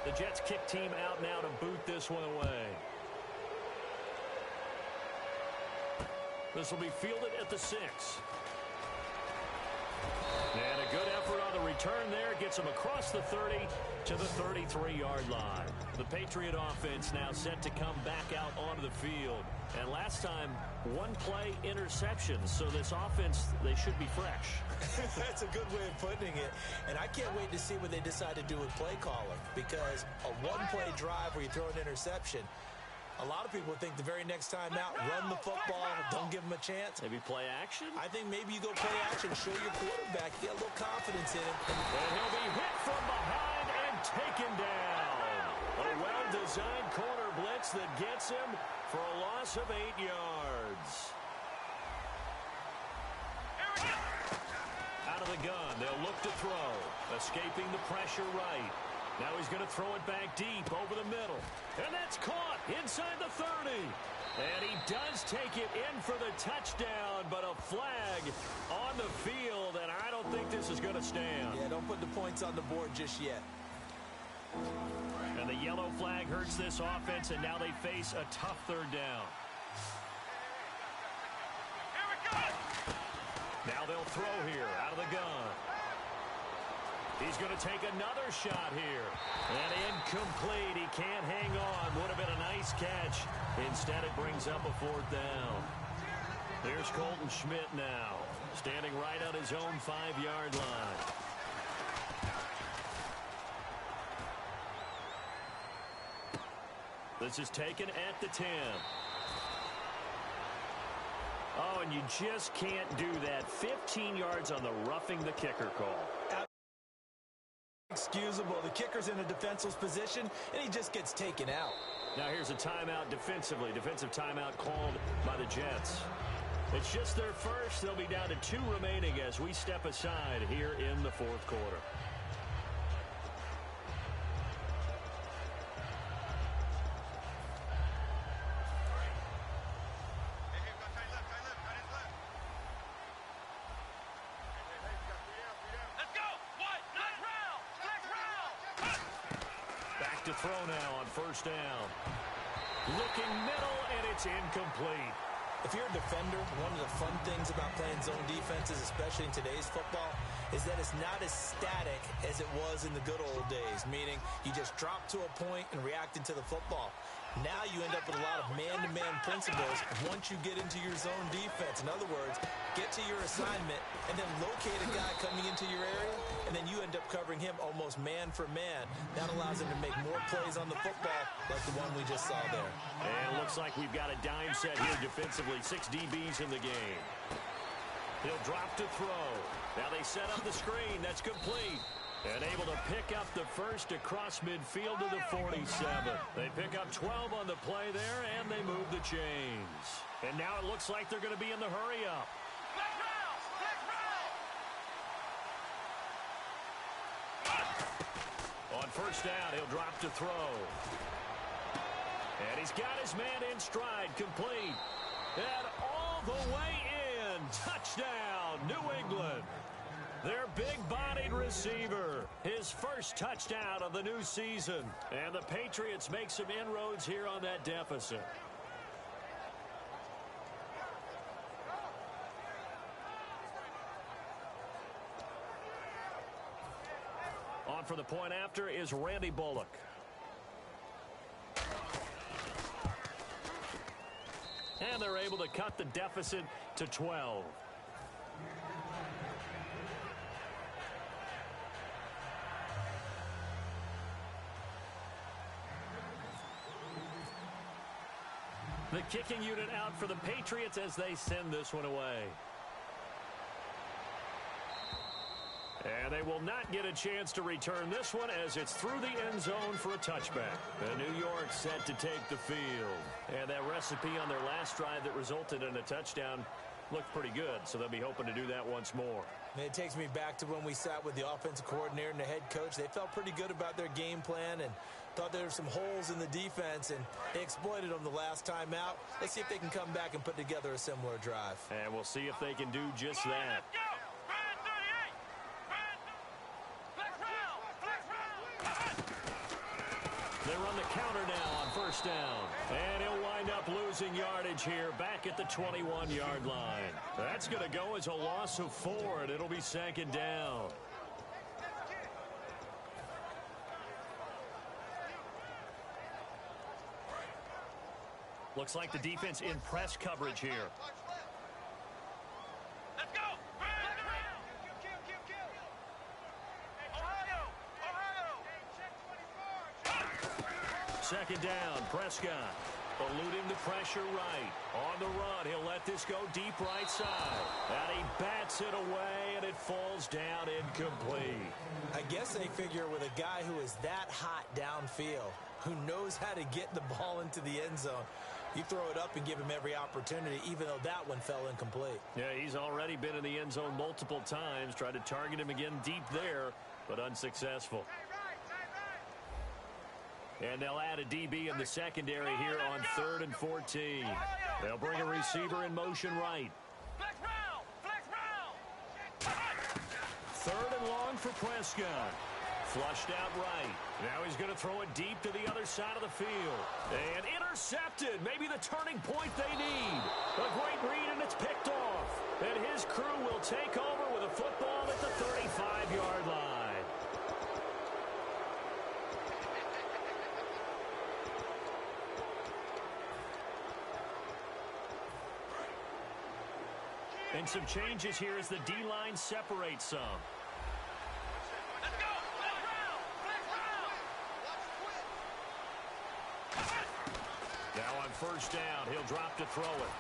The Jets kick team out now to boot this one away. This will be fielded at the 6. And a good effort on the return there. Gets him across the 30 to the 33-yard line. The Patriot offense now set to come back out onto the field. And last time, one play interception. So this offense, they should be fresh. That's a good way of putting it. And I can't wait to see what they decide to do with play calling. Because a one-play drive where you throw an interception, a lot of people think the very next time out, run the football, don't give them a chance. Maybe play action? I think maybe you go play action, show your quarterback, get a little confidence in him. And he'll be hit from behind and taken down. A well-designed corner blitz that gets him for a loss of 8 yards. Out of the gun, they'll look to throw. Escaping the pressure right. Now he's going to throw it back deep over the middle. And that's caught inside the 30. And he does take it in for the touchdown, but a flag on the field, and I don't think this is going to stand. Yeah, don't put the points on the board just yet. And the yellow flag hurts this offense, and now they face a tough 3rd down. Here we go. Now they'll throw here out of the gun. He's going to take another shot here. And incomplete. He can't hang on. Would have been a nice catch. Instead, it brings up a 4th down. There's Colton Schmidt now, standing right on his own 5-yard line. This is taken at the 10. Oh, and you just can't do that. 15 yards on the roughing the kicker call. Excusable. The kicker's in a defenseless position, and he just gets taken out. Now here's a timeout defensively. Defensive timeout called by the Jets. It's just their first. They'll be down to 2 remaining as we step aside here in the 4th quarter. To throw now on first down. Looking middle, and it's incomplete. If you're a defender, one of the fun things about playing zone defenses, especially in today's football, is that it's not as static as it was in the good old days, meaning you just drop to a point and react into the football. Now you end up with a lot of man-to-man principles once you get into your zone defense. In other words, get to your assignment and then locate a guy coming into your area, and then you end up covering him almost man for man. That allows him to make more plays on the football like the one we just saw there. And it looks like we've got a dime set here defensively. 6 DBs in the game. He'll drop to throw. Now they set up the screen. That's complete. And able to pick up the first across midfield to the 47. They pick up 12 on the play there, and they move the chains. And now it looks like they're going to be in the hurry-up. On first down, he'll drop to throw. And he's got his man in stride, complete. And all the way in. Touchdown, New England. Their big-bodied receiver, his first touchdown of the new season. And the Patriots make some inroads here on that deficit. On for the point after is Randy Bullock. And and they're able to cut the deficit to 12. The kicking unit out for the Patriots as they send this one away. And they will not get a chance to return this one as it's through the end zone for a touchback. And New York set to take the field. And that recipe on their last drive that resulted in a touchdown looked pretty good, so they'll be hoping to do that once more. It takes me back to when we sat with the offensive coordinator and the head coach. They felt pretty good about their game plan and thought there were some holes in the defense, and they exploited them the last time out. Let's see if they can come back and put together a similar drive. And we'll see if they can do just that. They run the counter now on first down. And he'll wind up losing yardage here back at the 21-yard line. That's going to go as a loss of 4, and it'll be second down. Looks like the defense in press coverage here. Let's go! Second down, Prescott. Eluding the pressure right. On the run, he'll let this go deep right side. And he bats it away, and it falls down incomplete. I guess they figure with a guy who is that hot downfield, who knows how to get the ball into the end zone, you throw it up and give him every opportunity, even though that one fell incomplete. Yeah, he's already been in the end zone multiple times. Tried to target him again deep there, but unsuccessful. And they'll add a DB in the secondary here on 3rd and 14. They'll bring a receiver in motion right. Third and long for Prescott. Flushed out right. Now he's going to throw it deep to the other side of the field. And intercepted. Maybe the turning point they need. A great read, and it's picked off. And his crew will take over with a football at the 35-yard line. And some changes here as the D-line separates some. Let's go! Now on first down, he'll drop to throw it.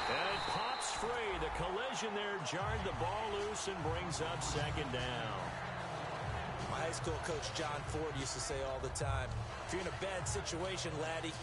And it pops free. The collision there jarred the ball loose and brings up second down. My high school coach, John Ford, used to say all the time, if you're in a bad situation, laddie,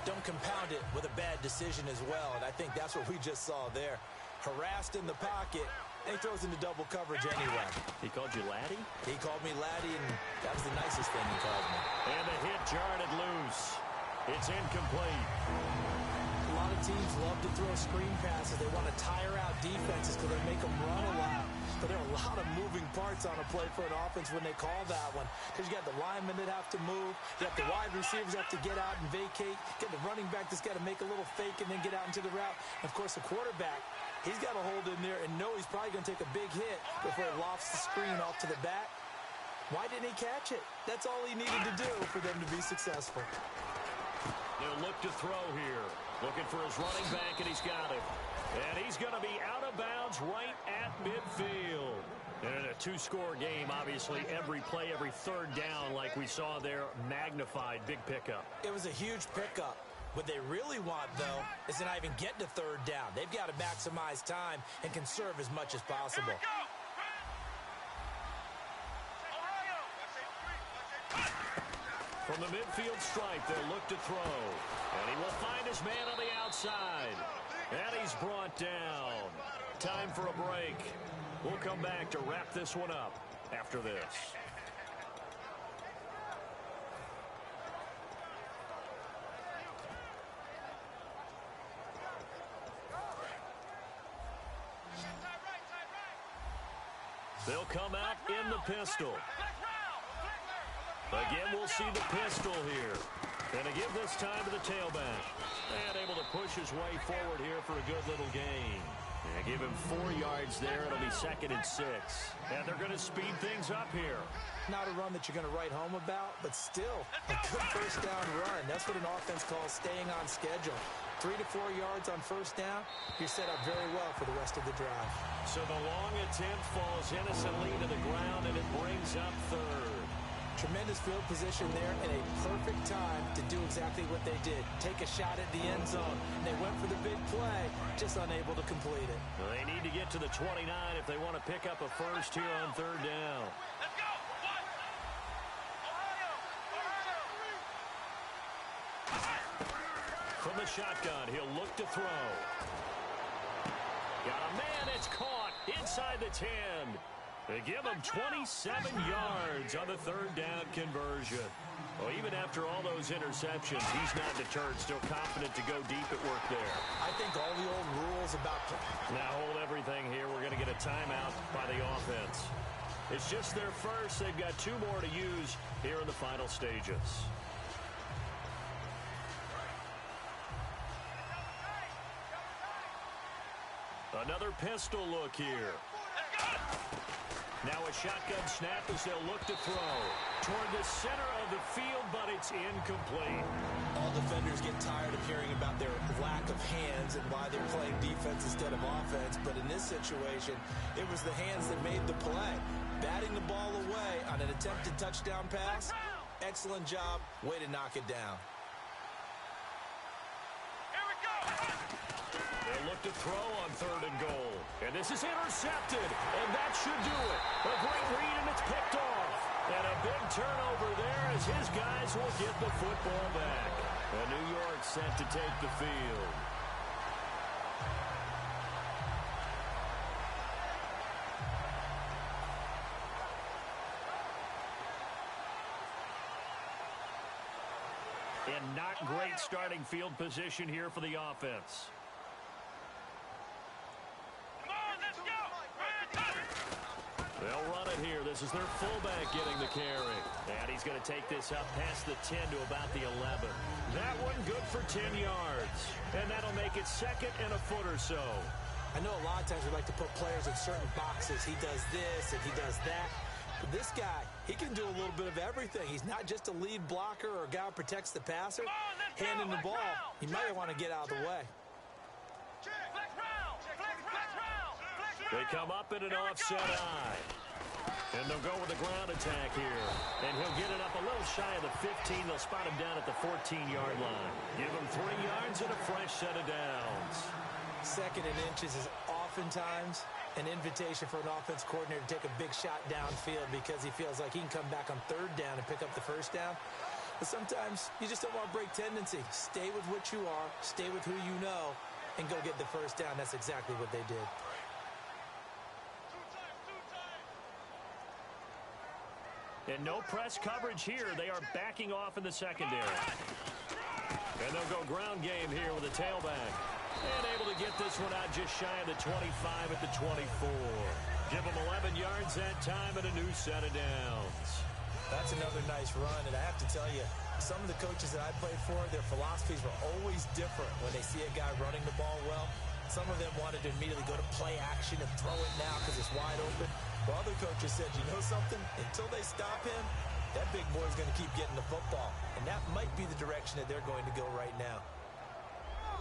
don't compound it with a bad decision as well. And I think that's what we just saw there. Harassed in the pocket, and he throws into double coverage anyway. He called you laddie? He called me laddie, and that was the nicest thing he called me. And the hit jarred it loose. It's incomplete. A lot of teams love to throw screen passes. They want to tire out defenses because they make them run a lot. But there are a lot of moving parts on a play for an offense when they call that one. Because you got the linemen that have to move. You have the wide receivers that have to get out and vacate. Get the running back that's got to make a little fake and then get out into the route. And, of course, the quarterback, he's got to hold in there and know he's probably going to take a big hit before he lofts the screen off to the back. Why didn't he catch it? That's all he needed to do for them to be successful. They'll look to throw here. Looking for his running back, and he's got it. And he's going to be out of bounds right at midfield. And in a two-score game, obviously, every play, every third down, like we saw there, magnified, big pickup. It was a huge pickup. What they really want, though, is to not even get to third down. They've got to maximize time and conserve as much as possible. From the midfield stripe, they'll look to throw. And he will find his man on the outside. And he's brought down. Time for a break. We'll come back to wrap this one up after this. They'll come out in the pistol. Again, we'll see the pistol here. And to give this time to the tailback. And able to push his way forward here for a good little gain. And give him 4 yards there. It'll be 2nd and 6. And they're going to speed things up here. Not a run that you're going to write home about, but still a good first down run. That's what an offense calls staying on schedule. 3 to 4 yards on first down, you're set up very well for the rest of the drive. So the long attempt falls innocently to the ground, and it brings up third. Tremendous field position there and a perfect time to do exactly what they did. Take a shot at the end zone. They went for the big play, just unable to complete it. Well, they need to get to the 29 if they want to pick up a first here on third down. Let's go. What? From the shotgun, he'll look to throw. Got a man, it's caught inside the 10. They give him 27 yards on the third down conversion. Well, even after all those interceptions, he's not deterred, still confident to go deep at work there. I think all the old rules about... Now hold everything here. We're going to get a timeout by the offense. It's just their first. They've got 2 more to use here in the final stages. Another pistol look here. Now a shotgun snap as they'll look to throw toward the center of the field, but it's incomplete. All defenders get tired of hearing about their lack of hands and why they're playing defense instead of offense. But in this situation, it was the hands that made the play. Batting the ball away on an attempted touchdown pass. Excellent job. Way to knock it down. Here we go. They'll look to throw on third and goal. And this is intercepted. And that should do it. A great read, and it's picked off. And a big turnover there as his guys will get the football back. And New York set to take the field. And not great starting field position here for the offense. They'll run it here. This is their fullback getting the carry. And he's going to take this up past the 10 to about the 11. That one good for 10 yards. And that'll make it second and a foot or so. I know a lot of times we like to put players in certain boxes. He does this and he does that. But this guy, he can do a little bit of everything. He's not just a lead blocker or a guy who protects the passer. Handing the ball, he might want to get out of the way. They come up in an offset eye. And they'll go with a ground attack here. And he'll get it up a little shy of the 15. They'll spot him down at the 14-yard line. Give him 3 yards and a fresh set of downs. Second and inches is oftentimes an invitation for an offense coordinator to take a big shot downfield because he feels like he can come back on third down and pick up the first down. But sometimes you just don't want to break tendency. Stay with what you are, stay with who you know, and go get the first down. That's exactly what they did. And no press coverage here. They are backing off in the secondary. And they'll go ground game here with a tailback. And able to get this one out just shy of the 25 at the 24. Give them 11 yards that time and a new set of downs. That's another nice run, and I have to tell you, some of the coaches that I played for, their philosophies were always different when they see a guy running the ball well. Some of them wanted to immediately go to play action and throw it now because it's wide open. While other coaches said, you know something? Until they stop him, that big boy's going to keep getting the football. And that might be the direction that they're going to go right now.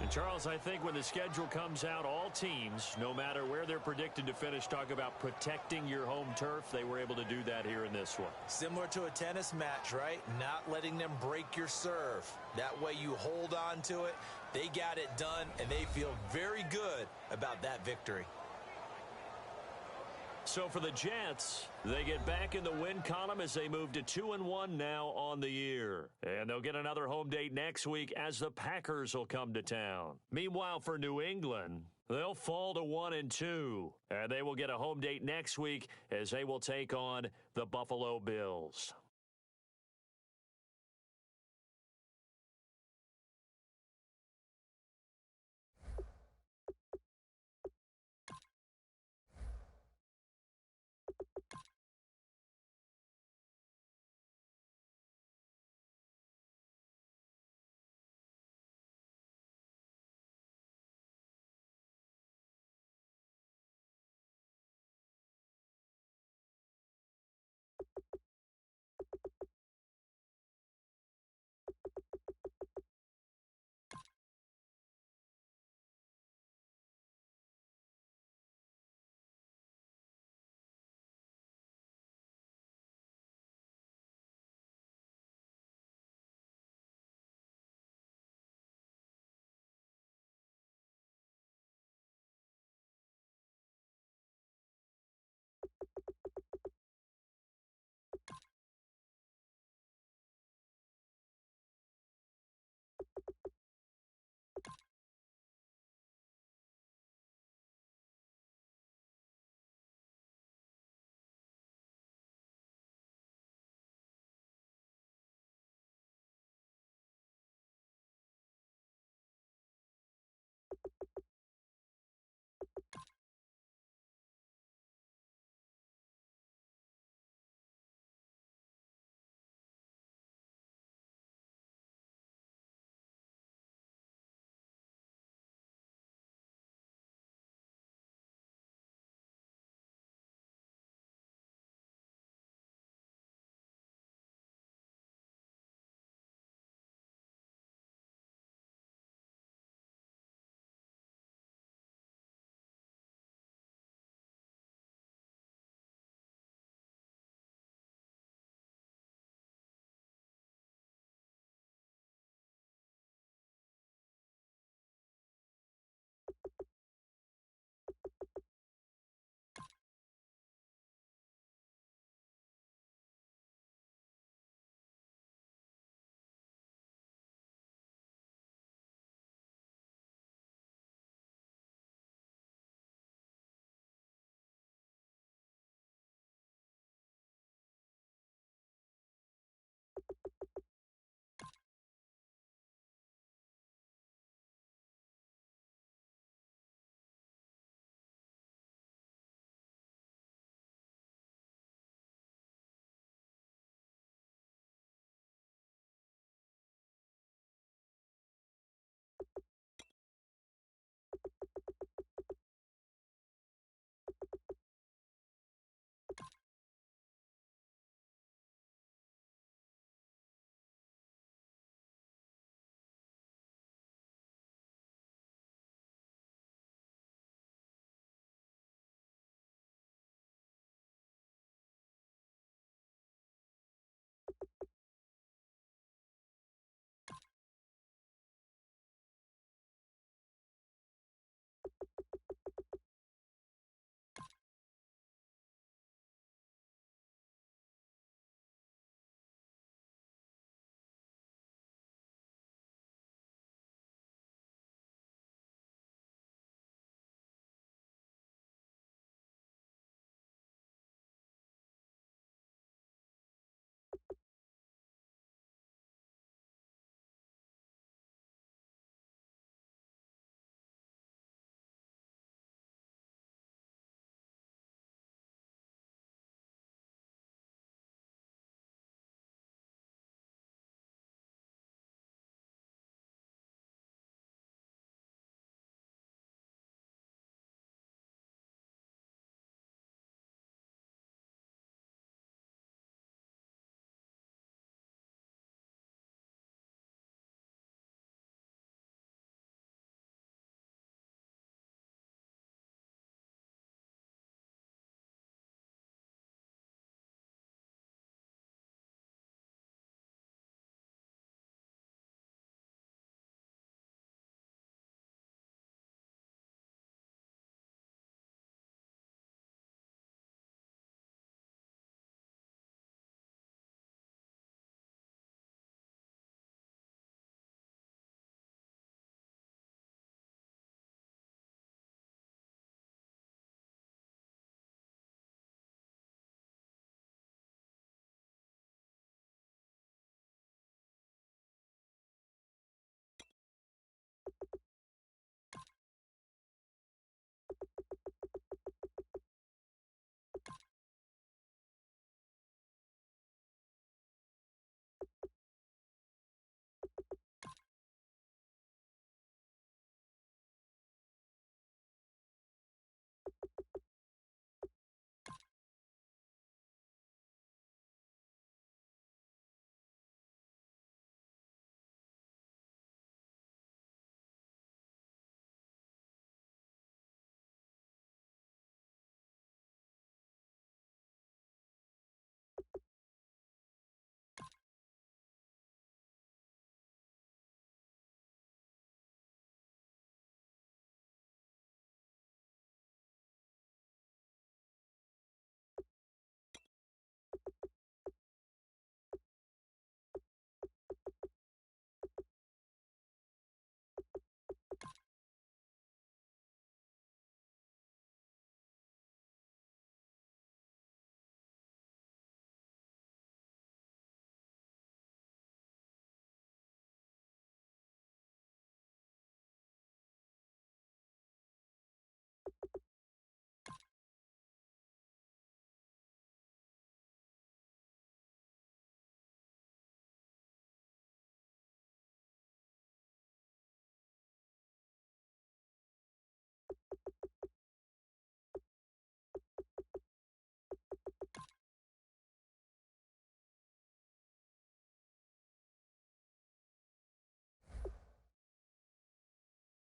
And Charles, I think when the schedule comes out, all teams, no matter where they're predicted to finish, talk about protecting your home turf. They were able to do that here in this one. Similar to a tennis match, right? Not letting them break your serve. That way you hold on to it. They got it done, and they feel very good about that victory. So for the Jets, they get back in the win column as they move to 2-1 now on the year. And they'll get another home date next week as the Packers will come to town. Meanwhile, for New England, they'll fall to 1-2. And they will get a home date next week as they will take on the Buffalo Bills.